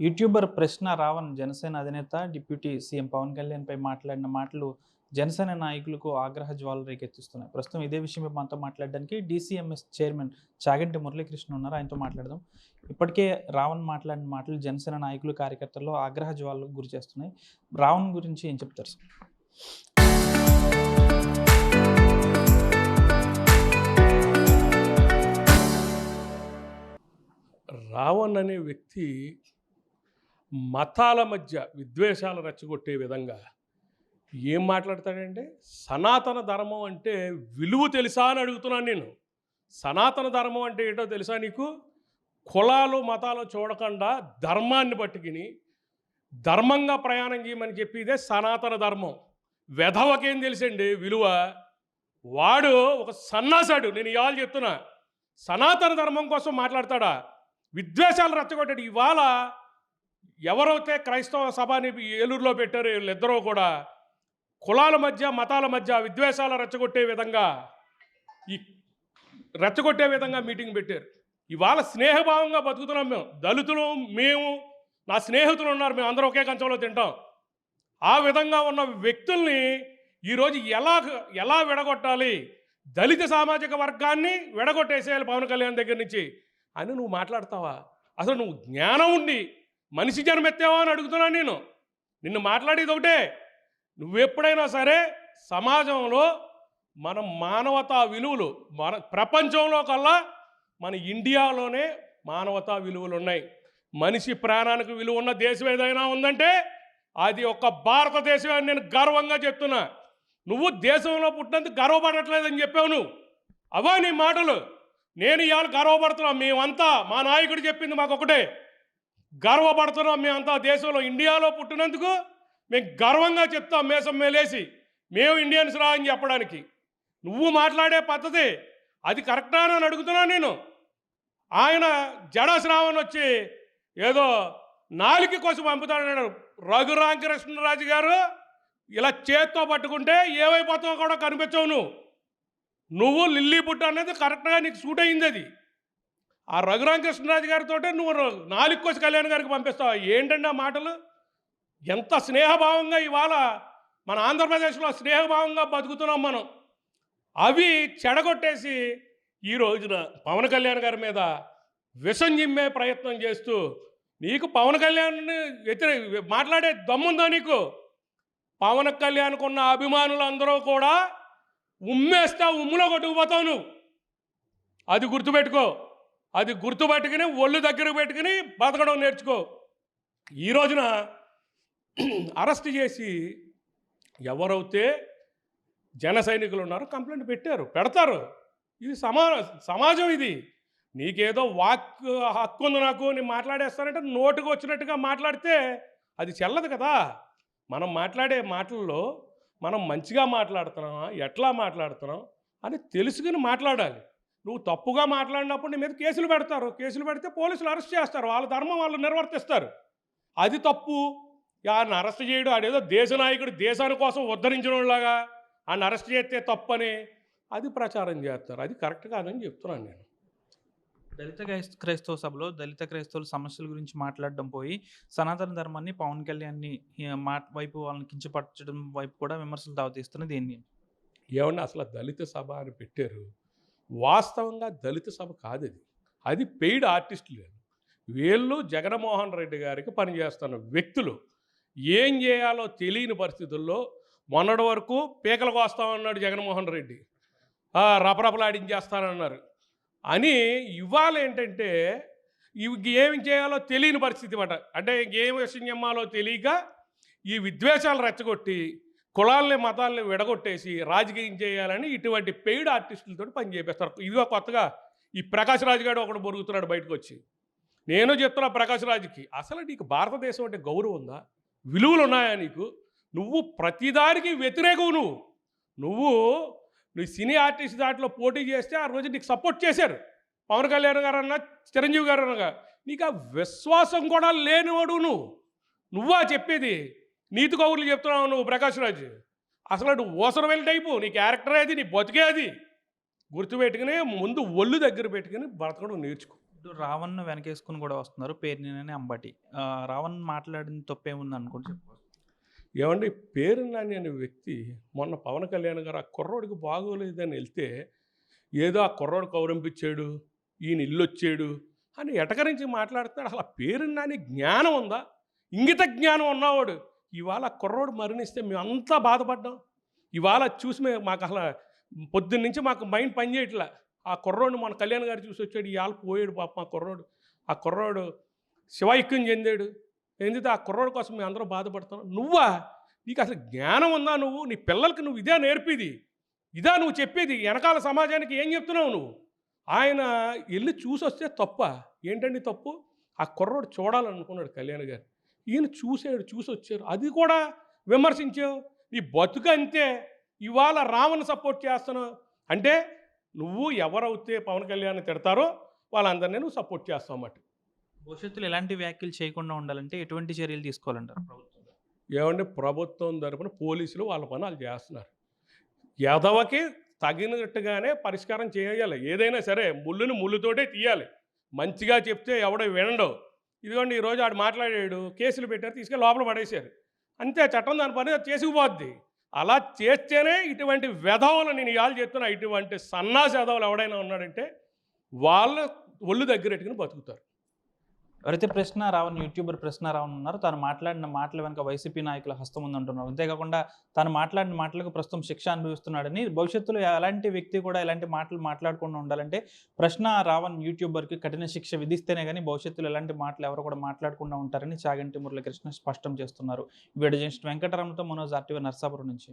YouTuber ప్రశ్న రావణ్ జనసేన అధినేత, deputy CM Pawan కళ్యాణ్‌పై మాట్లాడిన మాటలు జనసేన నాయకులకు ఆగ్రహ జ్వాలలు రేకెత్తిస్తున్నాయి. ప్రస్తుతం ఇదే విషయమై మనతో మాట్లాడడానికి డీసీఎంఎస్ చైర్మన్ చాగంటి మురళీకృష్ణ ఉన్నారు. ఆయనతో మాట్లాడదాం. ఇప్పటికే రావణ్ మాట్లాడిన మాటలు జనసేన నాయకులు, కార్యకర్తల్లో ఆగ్రహ జ్వాలలకు గురిచేస్తున్నాయి. రావణ్ గురించి ఏం చెప్తారు సార్? రావణ్ అనే వ్యక్తి మతాల మధ్య విద్వేషాలు రెచ్చగొట్టే విధంగా ఏం మాట్లాడతాడంటే, సనాతన ధర్మం అంటే విలువ తెలుసా అని అడుగుతున్నాను నేను. సనాతన ధర్మం అంటే ఏంటో తెలుసా నీకు? కులాలు మతాలు చూడకుండా ధర్మాన్ని పట్టుకుని ధర్మంగా ప్రయాణం చేయమని చెప్పి ఇదే సనాతన ధర్మం. వెధవకేం తెలుసండి విలువ? వాడు ఒక సన్నాసాడు. నేను ఇవాళ చెప్తున్నా, సనాతన ధర్మం కోసం మాట్లాడతాడా? విద్వేషాలు రెచ్చగొట్టాడు. ఇవాళ ఎవరైతే క్రైస్తవ సభని ఏలూరులో పెట్టారో వీళ్ళిద్దరూ కూడా కులాల మధ్య మతాల మధ్య విద్వేషాలు రెచ్చగొట్టే విధంగా మీటింగ్ పెట్టారు. ఇవాళ స్నేహభావంగా బతుకుతున్నాం మేము. దళితులు, మేము, నా స్నేహితులు ఉన్నారు, మేము అందరూ ఒకే కంచంలో తింటాం. ఆ విధంగా ఉన్న వ్యక్తుల్ని ఈరోజు ఎలా విడగొట్టాలి, దళిత సామాజిక వర్గాన్ని విడగొట్టేసేయాలి పవన్ కళ్యాణ్ దగ్గర నుంచి అని నువ్వు మాట్లాడతావా? అసలు నువ్వు జ్ఞానం ఉండి మనిషి జన్మెత్తావా అని అడుగుతున్నాను నేను. నిన్ను మాట్లాడేది ఒకటే, నువ్వెప్పుడైనా సరే సమాజంలో మనం మానవతా విలువలు, మన ప్రపంచంలో కల్లా మన ఇండియాలోనే మానవతా విలువలు ఉన్నాయి. మనిషి ప్రాణానికి విలువ ఉన్న దేశం ఏదైనా ఉందంటే అది ఒక్క భారతదేశం అని నేను గర్వంగా చెప్తున్నా. నువ్వు దేశంలో పుట్టినందుకు గర్వపడట్లేదని చెప్పావు నువ్వు. అవా నీ మాటలు. నేను ఇవాళ గర్వపడుతున్నాం. మేమంతా, మా నాయకుడు చెప్పింది మాకు ఒకటే, గర్వపడుతున్నాం మేమంతా దేశంలో ఇండియాలో పుట్టినందుకు. మేము గర్వంగా చెప్తాం మేసం మేలేసి, మేము ఇండియన్స్ రా అని చెప్పడానికి. నువ్వు మాట్లాడే పద్ధతి అది కరెక్టా అని అడుగుతున్నాను నేను. ఆయన జడశ్రావణ్ వచ్చి ఏదో నాలుగు కోసం పంపుతాడన్నాడు. రఘురామకృష్ణరాజు గారు ఇలా చేత్తో పట్టుకుంటే ఏమైపోతావో కూడా కనిపించవు. నువ్వు లిల్లీ బుట్ట అనేది కరెక్ట్గా నీకు సూట్ అయింది. అది ఆ రఘురామకృష్ణరాజు గారితో నువ్వు నాలుగు కోసి కళ్యాణ్ గారికి పంపిస్తావు. ఏంటండి ఆ మాటలు? ఎంత స్నేహభావంగా ఇవాళ మన ఆంధ్రప్రదేశ్లో స్నేహభావంగా బతుకుతున్నాం మనం. అవి చెడగొట్టేసి ఈ రోజున పవన్ కళ్యాణ్ గారి మీద విషం జిమ్మే ప్రయత్నం చేస్తూ, నీకు పవన్ కళ్యాణ్ని మాట్లాడే దమ్ముందా నీకు? పవన్ కళ్యాణ్కు ఉన్న అభిమానులందరూ కూడా ఉమ్మేస్తా, ఉమ్ములో కొట్టుకుపోతావు నువ్వు. అది గుర్తుపెట్టుకో. అది గుర్తుపెట్టుకుని ఒళ్ళు దగ్గర పెట్టుకుని బతకడం నేర్చుకో. ఈ రోజున అరెస్ట్ చేసి ఎవరైతే జన సైనికులు ఉన్నారో కంప్లైంట్ పెడతారు. ఇది సమాజం. ఇది నీకేదో హక్కు ఉంది నాకు, నేను మాట్లాడేస్తానంటే నోటుకు వచ్చినట్టుగా మాట్లాడితే అది చెల్లదు కదా. మనం మాట్లాడే మాటల్లో మనం మంచిగా మాట్లాడుతున్నామా, ఎట్లా మాట్లాడుతున్నాం అని తెలుసుకుని మాట్లాడాలి. నువ్వు తప్పుగా మాట్లాడినప్పుడు నీ మీద కేసులు పెడతారు. కేసులు పెడితే పోలీసులు అరెస్ట్ చేస్తారు. వాళ్ళ ధర్మం వాళ్ళు నిర్వర్తిస్తారు. అది తప్పు. ఆయన అరెస్ట్ చేయడం, ఆడేదో దేశ నాయకుడు దేశాని కోసం ఉద్ధరించడంలాగా ఆయన అరెస్ట్ చేస్తే తప్పని అది ప్రచారం చేస్తారు. అది కరెక్ట్ కాదని చెప్తున్నాను నేను. దళిత క్రైస్తవ సభలో దళిత క్రైస్తవుల సమస్యల గురించి మాట్లాడడం పోయి, సనాతన ధర్మాన్ని, పవన్ కళ్యాణ్‌ని వైపు వాళ్ళని కించపరచడం వైపు కూడా విమర్శలు దావతీస్తున్నది ఏంటి? ఏమన్నా అసలు దళిత సభ అని పెట్టారు. వాస్తవంగా దళిత సభ కాదు అది. అది పెయిడ్ ఆర్టిస్టులు. వీళ్ళు జగన్మోహన్ రెడ్డి గారికి పనిచేస్తున్న వ్యక్తులు. ఏం చేయాలో తెలియని పరిస్థితుల్లో మొన్నటి వరకు పీకలు కోస్తామన్నాడు జగన్మోహన్ రెడ్డి, రపరపలాడించేస్తానన్నారు అని. ఇవాళ ఏంటంటే ఇవి ఏమి చేయాలో తెలియని పరిస్థితి మాట. అంటే ఏం విషయం చెప్పాలో తెలియక ఈ విద్వేషాలు రెచ్చగొట్టి కులాలని మతాలని విడగొట్టేసి రాజకీయం చేయాలని ఇటువంటి పెయిడ్ ఆర్టిస్టులతో పని చేపిస్తారు. ఇదిగో కొత్తగా ఈ ప్రకాష్ రాజు గారు ఒకడు బొరుగుతున్నాడు బయటకు వచ్చి. నేను చెప్తున్నా ప్రకాష్ రాజుకి, అసలు నీకు భారతదేశం అంటే గౌరవం ఉందా? విలువలు ఉన్నాయా నీకు? నువ్వు ప్రతిదానికి వ్యతిరేకం. నువ్వు సినీ ఆర్టిస్ట్ దాంట్లో పోటీ చేస్తే ఆ రోజు నీకు సపోర్ట్ చేశారు. పవన్ కళ్యాణ్ గారు అన్నా, చిరంజీవి గారు అన్నగా. నీకు ఆ విశ్వాసం కూడా లేనివాడు నువ్వా చెప్పేది? నీతి కౌరులు చెప్తున్నావు నువ్వు ప్రకాష్ రాజు. అసలు నువ్వు ఓసరవెల్ టైపు. నీ క్యారెక్టర్ అది, నీ బతికే అది. గుర్తుపెట్టుకుని ముందు ఒళ్ళు దగ్గర పెట్టుకుని బ్రతకడం నేర్చుకో. ఇప్పుడు రావణ్‌ను వెనకేసుకొని కూడా వస్తున్నారు. పేర్నినని అంబటి. రావణ్ మాట్లాడిన తప్పేముంది అనుకుంటే చెప్పుకోవచ్చు. ఏవండి, పేరు నాని అనే వ్యక్తి మొన్న పవన్ కళ్యాణ్ గారు ఆ కుర్రోడికి బాగోలేదని వెళ్తే ఏదో ఆ కుర్రోడు కౌరంపించాడు, ఈయన ఇల్లొచ్చాడు అని ఎటకరించి మాట్లాడుతున్నాడు. అసలు ఆ పేరు నాని జ్ఞానం ఉందా? ఇంగిత జ్ఞానం ఉన్నవాడు ఇవాళ ఆ కుర్రోడు మరణిస్తే మేమంతా బాధపడ్డాం. ఇవాళ చూసి మాకు అసలు పొద్దున్న నుంచి మాకు మైండ్ పని చేయట్లే. ఆ కుర్రోడిని మన కళ్యాణ్ గారు చూసి వచ్చాడు, ఇవాళ పోయాడు పాపం ఆ కుర్రోడు. ఆ కుర్రోడు శివైక్యం చెందాడు. ఎందుకంటే ఆ కుర్రోడు కోసం మేము అందరూ బాధపడుతున్నాం. నువ్వా? నీకు అసలు జ్ఞానం ఉందా? నువ్వు నీ పిల్లలకి నువ్వు ఇదే నేర్పేది, ఇదా నువ్వు చెప్పేది? వెనకాల సమాజానికి ఏం చెప్తున్నావు నువ్వు? ఆయన వెళ్ళి చూసొస్తే తప్ప ఏంటండి తప్పు? ఆ కుర్రోడు చూడాలనుకున్నాడు కళ్యాణ్ గారు, ఈయన చూసాడు, చూసొచ్చారు, అది కూడా విమర్శించావు. నీ బతుకు అంతే. ఇవాళ రావణ్ సపోర్ట్ చేస్తున్నావు అంటే నువ్వు ఎవరైతే పవన్ కళ్యాణ్ తిడతారో వాళ్ళందరినీ నువ్వు సపోర్ట్ చేస్తావు అన్నమాట. భవిష్యత్తులో ఎలాంటి వ్యాఖ్యలు చేయకుండా ఉండాలంటే ఎటువంటి చర్యలు తీసుకోవాలంటారు ప్రభుత్వం? ఏమంటే ప్రభుత్వం తరపున పోలీసులు వాళ్ళ పని వాళ్ళు చేస్తున్నారు. ఎదవకి తగినట్టుగానే పరిష్కారం చేయాలి. ఏదైనా సరే ముళ్ళుని ముళ్ళుతోటే తీయాలి. మంచిగా చెప్తే ఎవడో వినడు. ఇదిగోండి ఈరోజు ఆడు మాట్లాడాడు, కేసులు పెట్టారు, తీసుకెళ్ళి లోపల పడేశారు. అంతే, చట్టం దాని పని అది చేసుకుపోద్ది. అలా చేస్తేనే ఇటువంటి వెధవలు, నేను ఇవాళ చెప్తున్నా, ఇటువంటి సన్నాసి వెధవలు ఎవడైనా ఉన్నాడంటే వాళ్ళ ఒళ్ళు దగ్గరెట్టుకుని బతుకుతారు. ఎవరైతే ప్రశ్న రావణ్ యూట్యూబర్ ప్రశ్న రావణ్ ఉన్నారో తను మాట్లాడిన మాటల వెనక వైసీపీ నాయకుల హస్తం ఉందంటున్నారు. అంతేకాకుండా తను మాట్లాడిన మాటలకు ప్రస్తుతం శిక్ష అనుభవిస్తున్నాడని, భవిష్యత్తులో ఎలాంటి వ్యక్తి కూడా ఎలాంటి మాటలు మాట్లాడకుండా ఉండాలంటే ప్రశ్న రావణ్ యూట్యూబర్కి కఠిన శిక్ష విధిస్తేనే కానీ భవిష్యత్తులో ఎలాంటి మాటలు ఎవరు కూడా మాట్లాడకుండా ఉంటారని చాగంటి మురళీకృష్ణ స్పష్టం చేస్తున్నారు. వీడియో జర్నలిస్ట్ వెంకటరమణతో మనోజ్, RTV నర్సాపురం నుంచి.